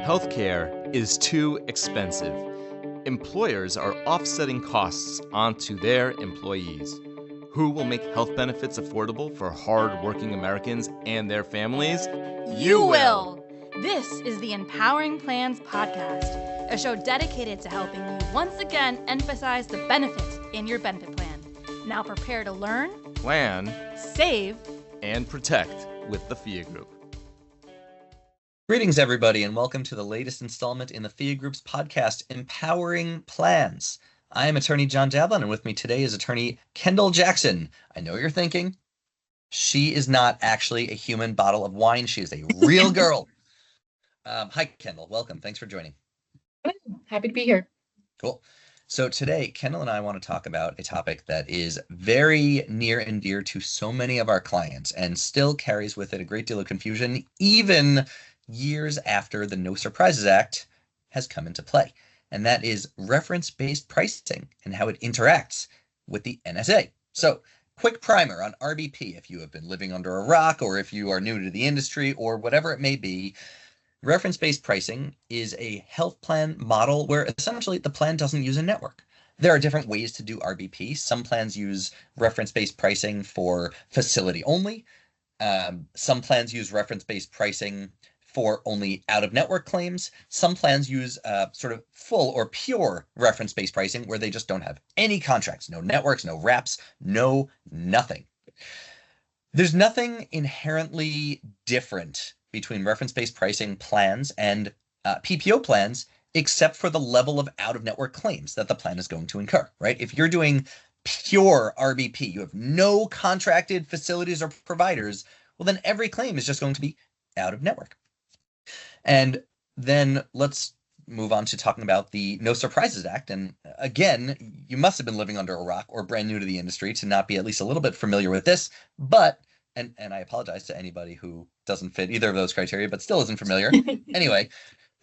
Healthcare is too expensive. Employers are offsetting costs onto their employees. Who will make health benefits affordable for hard-working Americans and their families? You will! This is the Empowering Plans Podcast, a show dedicated to helping you once again emphasize the benefits in your benefit plan. Now prepare to learn, Plan, save, and protect with the FIA Group. Greetings, everybody, and welcome to the latest installment in the FIA Group's podcast, Empowering Plans. I am attorney John Jablon, and with me today is attorney Kendall Jackson. I know you're thinking, she is not actually a human bottle of wine. She is a real girl. Hi, Kendall. Welcome. Thanks for joining. Happy to be here. Cool. So today, Kendall and I want to talk about a topic that is very near and dear to so many of our clients and still carries with it a great deal of confusion, even years after the No Surprises Act has come into play. And that is reference-based pricing and how it interacts with the NSA. So, quick primer on RBP if you have been living under a rock or if you are new to the industry or whatever it may be. Reference-based pricing is a health plan model where essentially the plan doesn't use a network. There are different ways to do RBP. Some plans use reference-based pricing for facility only. Some plans use reference-based pricing for only out-of-network claims. Some plans use sort of full or pure reference-based pricing where they just don't have any contracts, no networks, no wraps, no nothing. There's nothing inherently different between reference-based pricing plans and PPO plans except for the level of out-of-network claims that the plan is going to incur, right? If you're doing pure RBP, you have no contracted facilities or providers, well, then every claim is just going to be out-of-network. And then let's move on to talking about the No Surprises Act. And again, you must have been living under a rock or brand new to the industry to not be at least a little bit familiar with this. But, and I apologize to anybody who doesn't fit either of those criteria, but still isn't familiar. Anyway,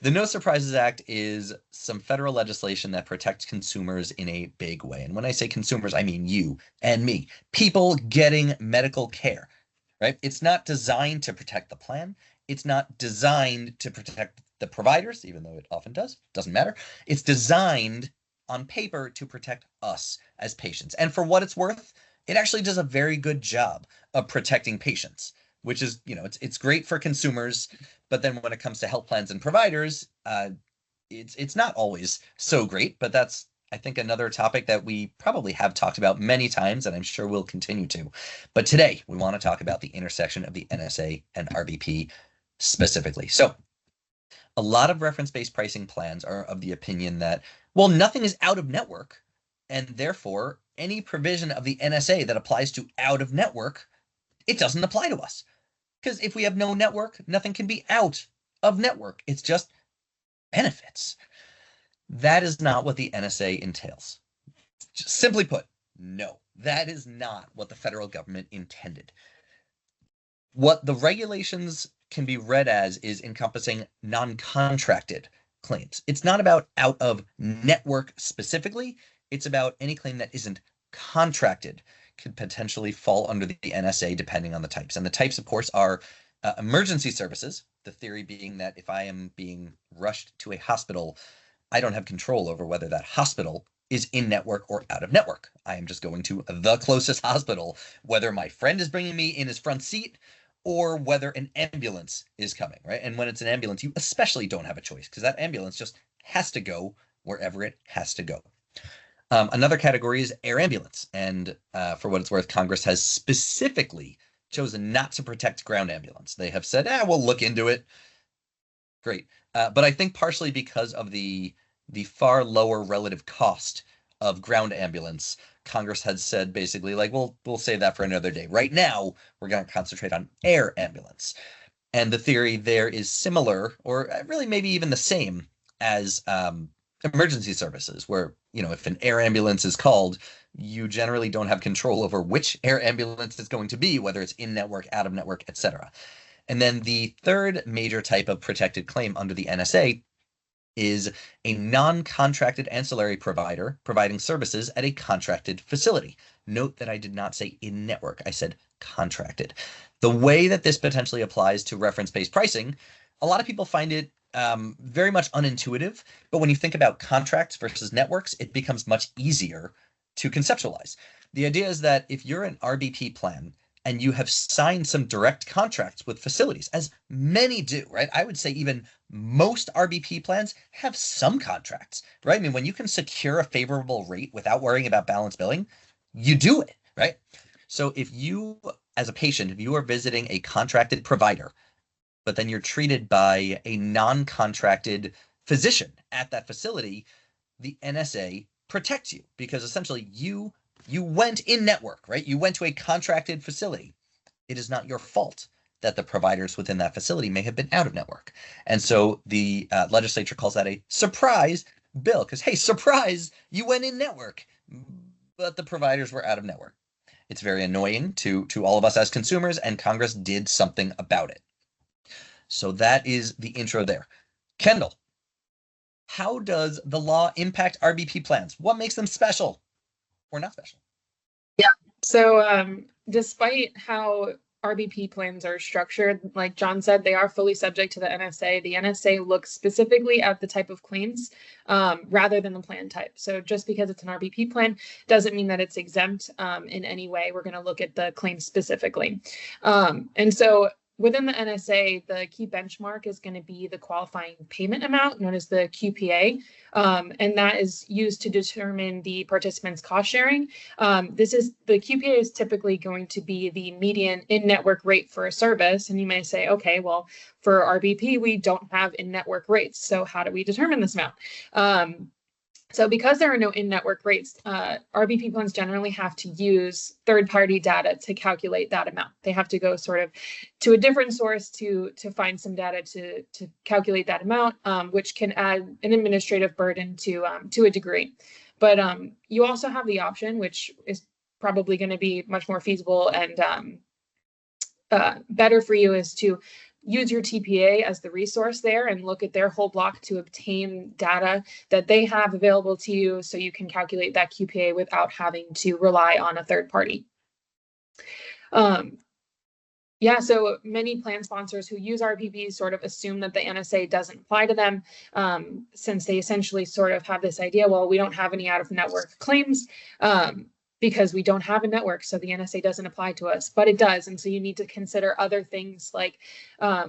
the No Surprises Act is some federal legislation that protects consumers in a big way. And when I say consumers, I mean you and me, people getting medical care, right? It's not designed to protect the plan. It's not designed to protect the providers, even though it often does. Doesn't matter. It's designed on paper to protect us as patients. And for what it's worth, it actually does a very good job of protecting patients, which is, you know, it's great for consumers. But then when it comes to health plans and providers, it's not always so great. But that's, I think, another topic that we probably have talked about many times, and I'm sure we'll continue to. But today, we want to talk about the intersection of the NSA and RBP specifically. So a lot of reference-based pricing plans are of the opinion that, well, nothing is out of network, and therefore any provision of the NSA that applies to out of network, it doesn't apply to us. Because if we have no network, nothing can be out of network. It's just benefits. That is not what the NSA entails. Just simply put, no, that is not what the federal government intended. What the regulations can be read as is encompassing non-contracted claims. It's not about out of network specifically. It's about any claim that isn't contracted could potentially fall under the NSA depending on the types. And the types, of course, are emergency services, the theory being that if I am being rushed to a hospital, I don't have control over whether that hospital is in network or out of network. I am just going to the closest hospital, whether my friend is bringing me in his front seat or whether an ambulance is coming, right? And when it's an ambulance, you especially don't have a choice because that ambulance just has to go wherever it has to go. Another category is air ambulance. And for what it's worth, Congress has specifically chosen not to protect ground ambulance. They have said, we'll look into it. Great. But I think partially because of the far lower relative cost of ground ambulance, Congress had said basically like, we'll save that for another day. Right now, we're going to concentrate on air ambulance. And the theory there is similar, or really maybe even the same as emergency services, where, you know, if an air ambulance is called, you generally don't have control over which air ambulance it's going to be, whether it's in network, out of network, etc. And then the third major type of protected claim under the NSA is a non-contracted ancillary provider providing services at a contracted facility. Note that I did not say in network, I said contracted. The way that this potentially applies to reference-based pricing, a lot of people find it very much unintuitive. But when you think about contracts versus networks, it becomes much easier to conceptualize. The idea is that if you're an RBP plan and you have signed some direct contracts with facilities, as many do, right? I would say even most RBP plans have some contracts, right? I mean, when you can secure a favorable rate without worrying about balance billing, you do it, right? So if you, as a patient, if you are visiting a contracted provider, but then you're treated by a non-contracted physician at that facility, the NSA protects you because essentially you went in network, right? You went to a contracted facility. It is not your fault that the providers within that facility may have been out of network. And so the legislature calls that a surprise bill because, hey, surprise, you went in network, but the providers were out of network. It's very annoying to all of us as consumers, and Congress did something about it. So that is the intro there. Kendall, how does the law impact RBP plans? What makes them special or not special? Yeah. So despite how RBP plans are structured, like John said, they are fully subject to the NSA. The NSA looks specifically at the type of claims rather than the plan type. So just because it's an RBP plan doesn't mean that it's exempt in any way. We're going to look at the claims specifically. And so within the NSA, the key benchmark is going to be the qualifying payment amount, known as the QPA, and that is used to determine the participants' cost sharing. The QPA is typically going to be the median in-network rate for a service, and you may say, okay, well, for RBP, we don't have in-network rates, so how do we determine this amount? So because there are no in-network rates, RBP plans generally have to use third-party data to calculate that amount. They have to go sort of to a different source to find some data to calculate that amount, which can add an administrative burden to a degree. But you also have the option, which is probably going to be much more feasible and better for you, is to use your TPA as the resource there and look at their whole block to obtain data that they have available to you so you can calculate that QPA without having to rely on a third party. So many plan sponsors who use RBP sort of assume that the NSA doesn't apply to them since they essentially sort of have this idea, well, we don't have any out-of-network claims. Because we don't have a network, so the NSA doesn't apply to us, but it does. And so you need to consider other things like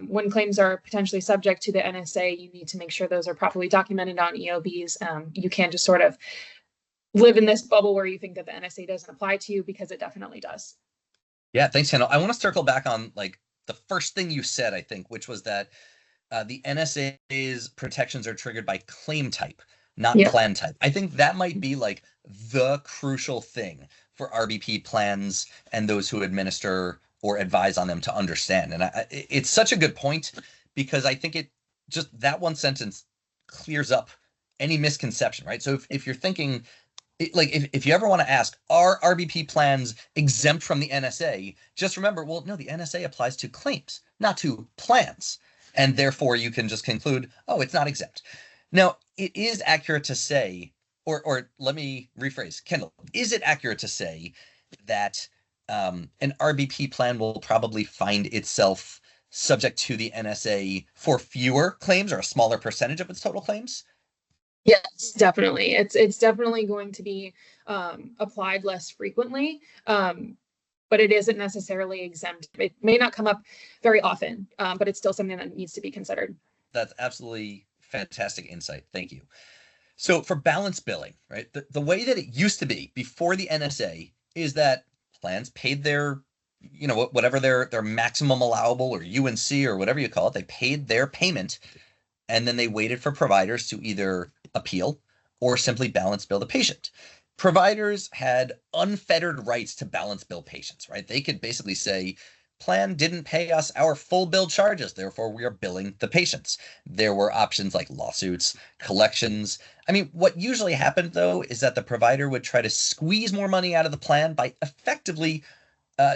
when claims are potentially subject to the NSA, you need to make sure those are properly documented on EOBs. You can't just sort of live in this bubble where you think that the NSA doesn't apply to you, because it definitely does. Yeah, thanks, Kendall. I want to circle back on like the first thing you said, I think, which was that the NSA's protections are triggered by claim type, not plan type. I think that might be like the crucial thing for RBP plans and those who administer or advise on them to understand. And it's such a good point, because I think it just, that one sentence clears up any misconception, right? So if you're thinking, like, if you ever want to ask, are RBP plans exempt from the NSA? Just remember, well, no, the NSA applies to claims, not to plans. And therefore you can just conclude, oh, it's not exempt. Now, it is accurate to say, or let me rephrase, Kendall, is it accurate to say that an RBP plan will probably find itself subject to the NSA for fewer claims, or a smaller percentage of its total claims? Yes, definitely. It's definitely going to be applied less frequently, but it isn't necessarily exempt. It may not come up very often, but it's still something that needs to be considered. That's absolutely fantastic insight. Thank you. So for balance billing, right, the way that it used to be before the NSA is that plans paid their, whatever their maximum allowable, or UNC, or whatever you call it, they paid their payment, and then they waited for providers to either appeal or simply balance bill the patient. Providers had unfettered rights to balance bill patients, right? They could basically say, plan didn't pay us our full bill charges, therefore we are billing the patients. There were options like lawsuits, collections. I mean, what usually happened, though, is that the provider would try to squeeze more money out of the plan by effectively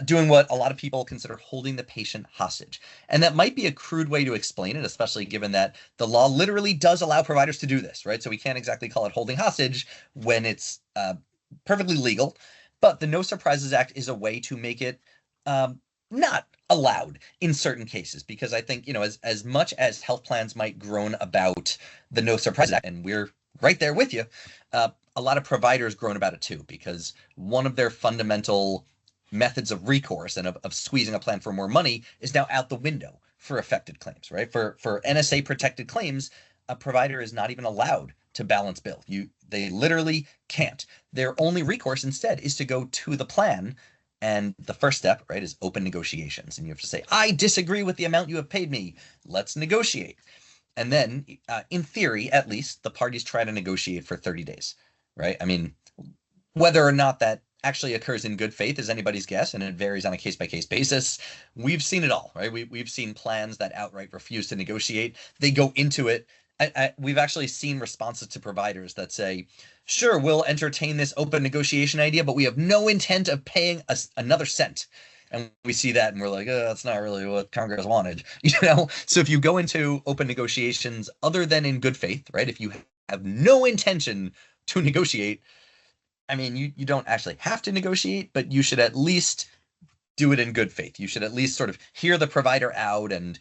doing what a lot of people consider holding the patient hostage. And that might be a crude way to explain it, especially given that the law literally does allow providers to do this, right? So we can't exactly call it holding hostage when it's perfectly legal. But the No Surprises Act is a way to make it not allowed in certain cases, because I think, as much as health plans might groan about the No Surprises Act, and we're right there with you, a lot of providers groan about it too, because one of their fundamental methods of recourse and of squeezing a plan for more money is now out the window for affected claims, right? For NSA protected claims, a provider is not even allowed to balance bill. They literally can't. Their only recourse instead is to go to the plan. And the first step, right, is open negotiations. And you have to say, I disagree with the amount you have paid me. Let's negotiate. And then, in theory, at least, the parties try to negotiate for 30 days, right? I mean, whether or not that actually occurs in good faith is anybody's guess, and it varies on a case-by-case basis. We've seen it all, right? We've seen plans that outright refuse to negotiate. They go into it. We've actually seen responses to providers that say, sure, we'll entertain this open negotiation idea, but we have no intent of paying another cent. And we see that and we're like, oh, that's not really what Congress wanted, So if you go into open negotiations other than in good faith, right? If you have no intention to negotiate, I mean, you don't actually have to negotiate, but you should at least do it in good faith. You should at least sort of hear the provider out and,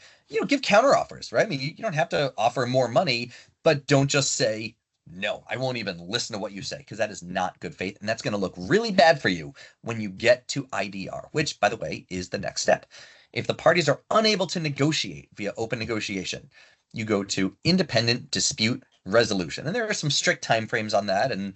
give counteroffers, right? I mean, you don't have to offer more money, but don't just say, no, I won't even listen to what you say, because that is not good faith. And that's going to look really bad for you when you get to IDR, which, by the way, is the next step. If the parties are unable to negotiate via open negotiation, you go to independent dispute resolution. And there are some strict timeframes on that. And,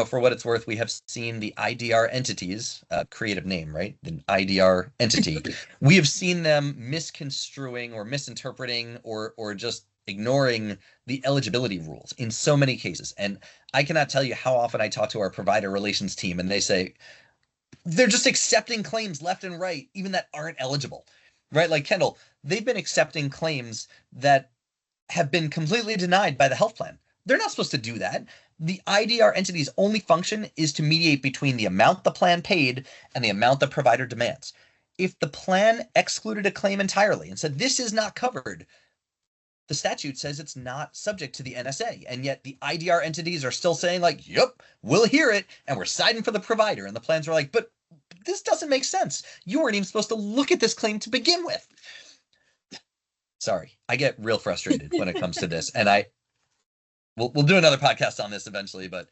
for what it's worth, we have seen the IDR entities, creative name, right? The IDR entity. We have seen them misconstruing or misinterpreting or just ignoring the eligibility rules in so many cases. And I cannot tell you how often I talk to our provider relations team and they say, they're just accepting claims left and right, even that aren't eligible, right? Like Kendall, they've been accepting claims that have been completely denied by the health plan. They're not supposed to do that. The IDR entity's only function is to mediate between the amount the plan paid and the amount the provider demands. If the plan excluded a claim entirely and said, this is not covered, the statute says it's not subject to the NSA, and yet the IDR entities are still saying like, yep, we'll hear it, and we're siding for the provider. And the plans are like, but this doesn't make sense. You weren't even supposed to look at this claim to begin with. Sorry, I get real frustrated when it comes to this, and we'll do another podcast on this eventually, but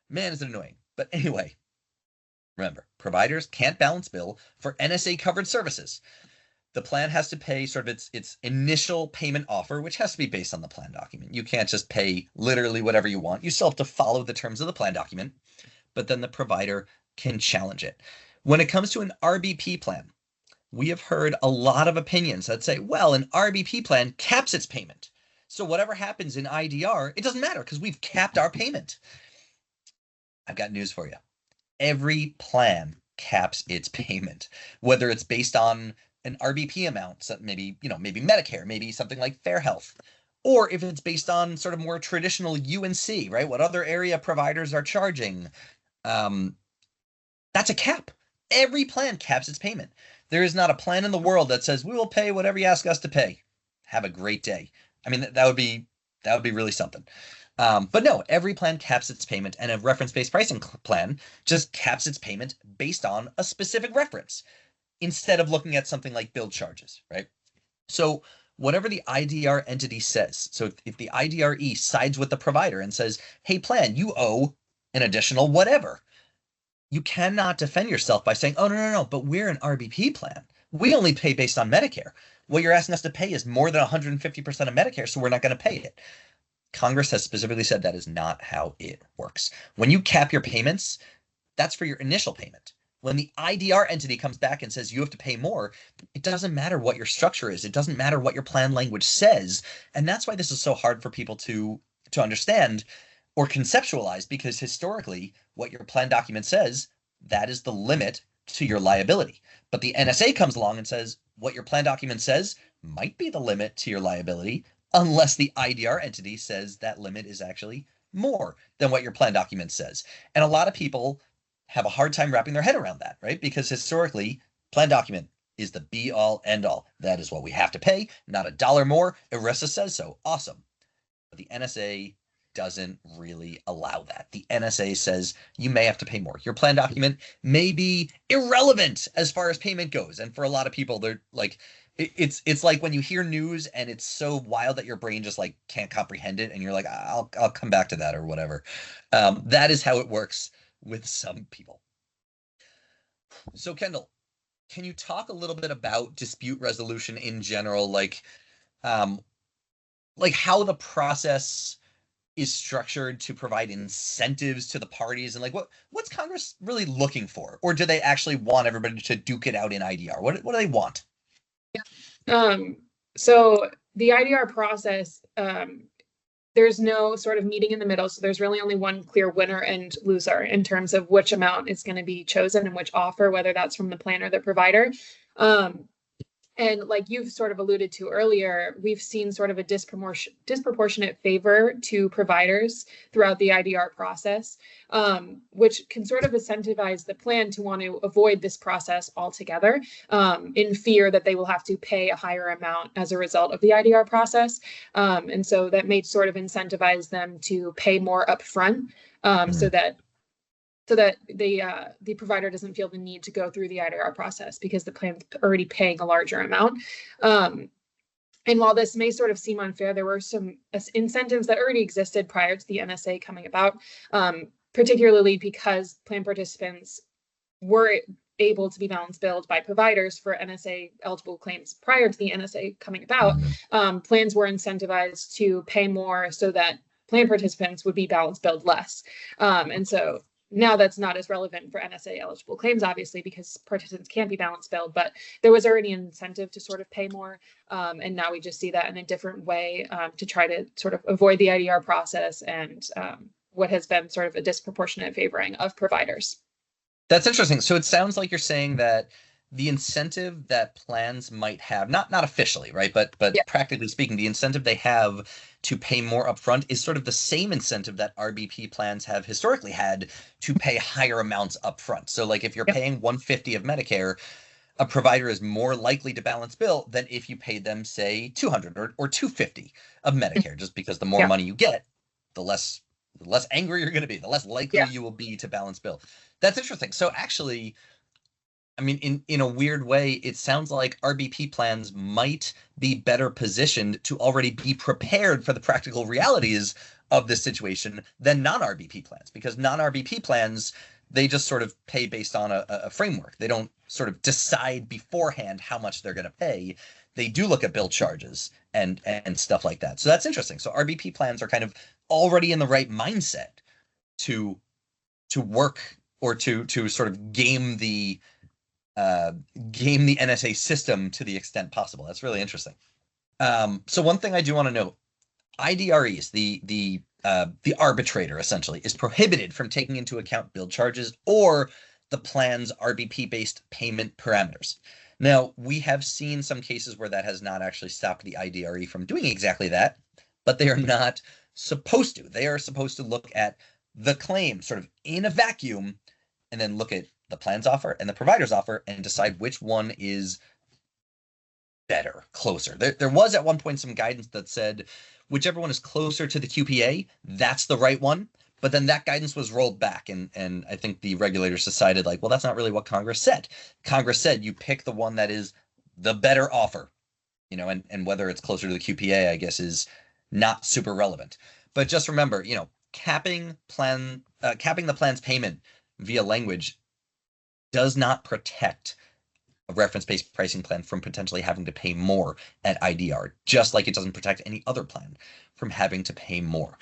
man, is it annoying. But anyway, remember, providers can't balance bill for NSA covered services. The plan has to pay sort of its initial payment offer, which has to be based on the plan document. You can't just pay literally whatever you want. You still have to follow the terms of the plan document, but then the provider can challenge it. When it comes to an RBP plan, we have heard a lot of opinions that say, well, an RBP plan caps its payment. So whatever happens in IDR, it doesn't matter because we've capped our payment. I've got news for you. Every plan caps its payment, whether it's based on an RBP amount, so maybe Medicare, maybe something like Fair Health, or if it's based on sort of more traditional UNC, right? What other area providers are charging. That's a cap. Every plan caps its payment. There is not a plan in the world that says we will pay whatever you ask us to pay. Have a great day. I mean, that would be really something. But no, every plan caps its payment, and a reference-based pricing plan just caps its payment based on a specific reference, instead of looking at something like bill charges, right? So whatever the IDR entity says, so if the IDRE sides with the provider and says, hey, plan, you owe an additional whatever, you cannot defend yourself by saying, oh, no, but we're an RBP plan. We only pay based on Medicare. What you're asking us to pay is more than 150% of Medicare, so we're not going to pay it. Congress has specifically said that is not how it works. When you cap your payments, that's for your initial payment. When the IDR entity comes back and says you have to pay more, it doesn't matter what your structure is. It doesn't matter what your plan language says. And that's why this is so hard for people to understand or conceptualize, because historically, what your plan document says, that is the limit to your liability. But the NSA comes along and says what your plan document says might be the limit to your liability, unless the IDR entity says that limit is actually more than what your plan document says. And a lot of people have a hard time wrapping their head around that, right? Because historically, plan document is the be all end all. That is what we have to pay, not a dollar more. ERISA says so. Awesome. But the NSA doesn't really allow that. The NSA says you may have to pay more. Your plan document may be irrelevant as far as payment goes. And for a lot of people, they're like, it's like when you hear news and it's so wild that your brain just like can't comprehend it, and you're like, I'll come back to that or whatever. That is how it works with some people. So Kendall, can you talk a little bit about dispute resolution in general, like how the process is structured to provide incentives to the parties, and like what's Congress really looking for, or do they actually want everybody to duke it out in IDR? What do they want? So the IDR process, there's no sort of meeting in the middle. So there's really only one clear winner and loser in terms of which amount is going to be chosen and which offer, whether that's from the plan or the provider. And like you've sort of alluded to earlier, we've seen sort of a disproportionate favor to providers throughout the IDR process, which can sort of incentivize the plan to want to avoid this process altogether, in fear that they will have to pay a higher amount as a result of the IDR process. And so that may sort of incentivize them to pay more upfront, so that the provider doesn't feel the need to go through the IDR process because the plan's already paying a larger amount. And while this may sort of seem unfair, there were some incentives that already existed prior to the NSA coming about, particularly because plan participants were able to be balance billed by providers for NSA eligible claims prior to the NSA coming about. Plans were incentivized to pay more so that plan participants would be balance billed less. And so now that's not as relevant for NSA eligible claims, obviously, because participants can't be balance billed, but there was already an incentive to sort of pay more. And now we just see that in a different way, to try to sort of avoid the IDR process and what has been sort of a disproportionate favoring of providers. That's interesting. So it sounds like you're saying that the incentive that plans might have, not officially, right, but yeah, practically speaking, the incentive they have to pay more upfront is sort of the same incentive that RBP plans have historically had to pay higher amounts upfront. So like if you're paying $150 of Medicare, a provider is more likely to balance bill than if you paid them, say, $200 or $250 of Medicare, just because the more money you get, the less angry you're going to be, the less likely you will be to balance bill. That's interesting. So actually, I mean, in a weird way, it sounds like RBP plans might be better positioned to already be prepared for the practical realities of this situation than non-RBP plans, because non-RBP plans, they just sort of pay based on a framework. They don't sort of decide beforehand how much they're going to pay. They do look at bill charges and stuff like that. So that's interesting. So RBP plans are kind of already in the right mindset to work or to sort of game the NSA system to the extent possible. That's really interesting. So one thing I do want to note, IDREs, the arbitrator essentially is prohibited from taking into account bill charges or the plan's RBP-based payment parameters. Now, we have seen some cases where that has not actually stopped the IDRE from doing exactly that, but they are not supposed to. They are supposed to look at the claim sort of in a vacuum and then look at the plan's offer and the provider's offer and decide which one is better, closer. There was at one point some guidance that said whichever one is closer to the QPA, that's the right one. But then that guidance was rolled back, and I think the regulators decided, like, well, that's not really what Congress said. Congress said you pick the one that is the better offer, and whether it's closer to the QPA, I guess, is not super relevant. But just remember, capping the plan's payment via language does not protect a reference-based pricing plan from potentially having to pay more at IDR, just like it doesn't protect any other plan from having to pay more.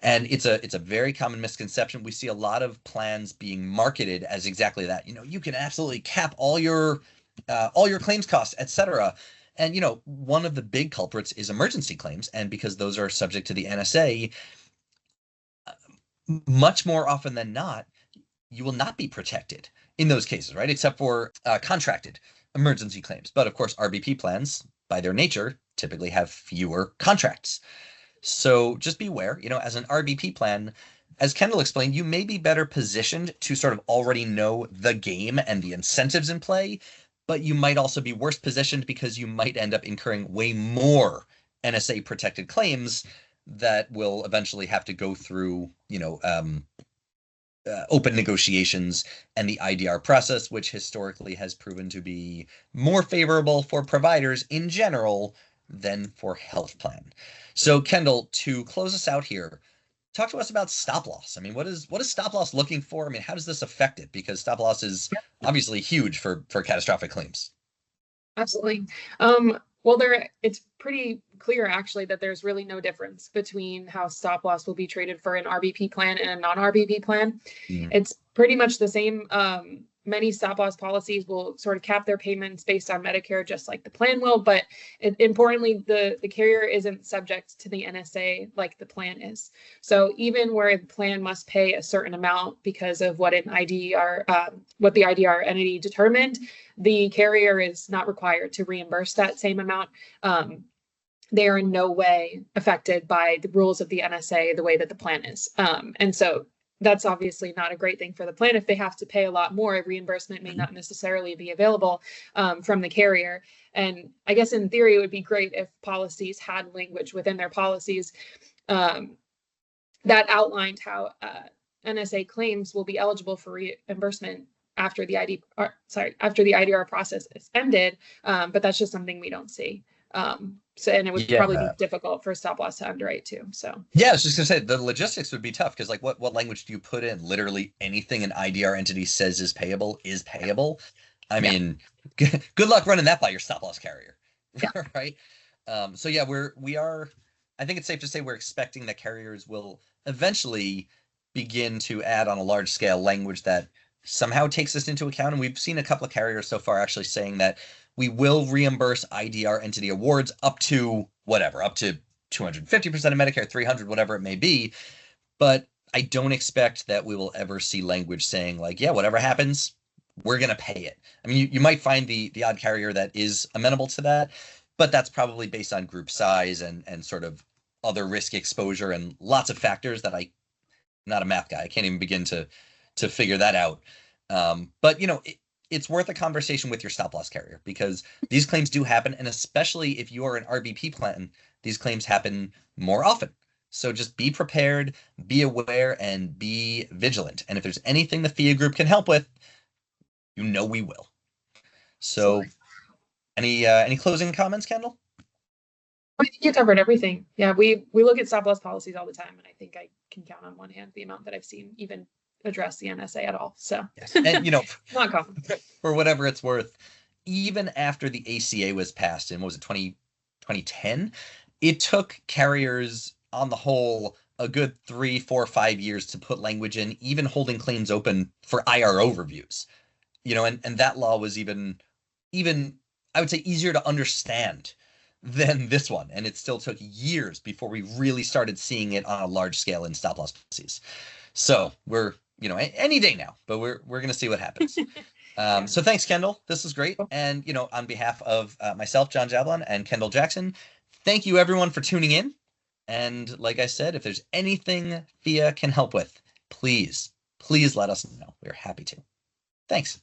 And it's a very common misconception. We see a lot of plans being marketed as exactly that. You can absolutely cap all your claims costs, etc. And one of the big culprits is emergency claims, and because those are subject to the NSA, much more often than not, you will not be protected in those cases, right? Except for contracted emergency claims. But of course, RBP plans, by their nature, typically have fewer contracts. So just beware, as an RBP plan, as Kendall explained, you may be better positioned to sort of already know the game and the incentives in play, but you might also be worse positioned because you might end up incurring way more NSA protected claims that will eventually have to go through, open negotiations and the IDR process, which historically has proven to be more favorable for providers in general than for health plan. So, Kendall, to close us out here, talk to us about stop loss. I mean, what is stop loss looking for? I mean, how does this affect it? Because stop loss is obviously huge for catastrophic claims. Absolutely. Well, it's pretty clear actually that there's really no difference between how stop loss will be treated for an RBP plan and a non-RBP plan. It's pretty much the same. Many stop loss policies will sort of cap their payments based on Medicare, just like the plan will. But importantly, the carrier isn't subject to the NSA like the plan is. So even where the plan must pay a certain amount because of what the IDR entity determined, the carrier is not required to reimburse that same amount. They are in no way affected by the rules of the NSA the way that the plan is. And so that's obviously not a great thing for the plan. If they have to pay a lot more, reimbursement may not necessarily be available from the carrier. And I guess in theory, it would be great if policies had language within their policies that outlined how NSA claims will be eligible for reimbursement after the IDR process is ended. But that's just something we don't see. And it would probably be difficult for stop loss to underwrite too. So I was just gonna say the logistics would be tough because like what language do you put in? Literally anything an IDR entity says is payable is payable. I mean, good luck running that by your stop loss carrier, right? So yeah, we are. I think it's safe to say we're expecting that carriers will eventually begin to add on a large scale language that somehow takes this into account. And we've seen a couple of carriers so far actually saying that we will reimburse IDR entity awards up to 250% of Medicare, 300, whatever it may be. But I don't expect that we will ever see language saying like, yeah, whatever happens, we're going to pay it. I mean, you might find the odd carrier that is amenable to that, but that's probably based on group size and sort of other risk exposure and lots of factors that I'm not a math guy. I can't even begin to figure that out. But it's worth a conversation with your stop loss carrier because these claims do happen. And especially if you are an RBP plan, these claims happen more often. So just be prepared, be aware, and be vigilant. And if there's anything the FIA group can help with, we will. So any closing comments, Kendall? I think you covered everything. Yeah, we look at stop loss policies all the time. And I think I can count on one hand the amount that I've seen even address the NSA at all. So yes. And not common. For whatever it's worth, even after the ACA was passed in 2010, it took carriers on the whole a good 3, 4, 5 years to put language in, even holding claims open for IRO reviews. And that law was even I would say easier to understand than this one. And it still took years before we really started seeing it on a large scale in stop loss policies. So we're any day now, but we're going to see what happens. So thanks, Kendall. This was great. And, on behalf of myself, John Jablon, and Kendall Jackson, thank you everyone for tuning in. And like I said, if there's anything FIA can help with, please let us know. We're happy to. Thanks.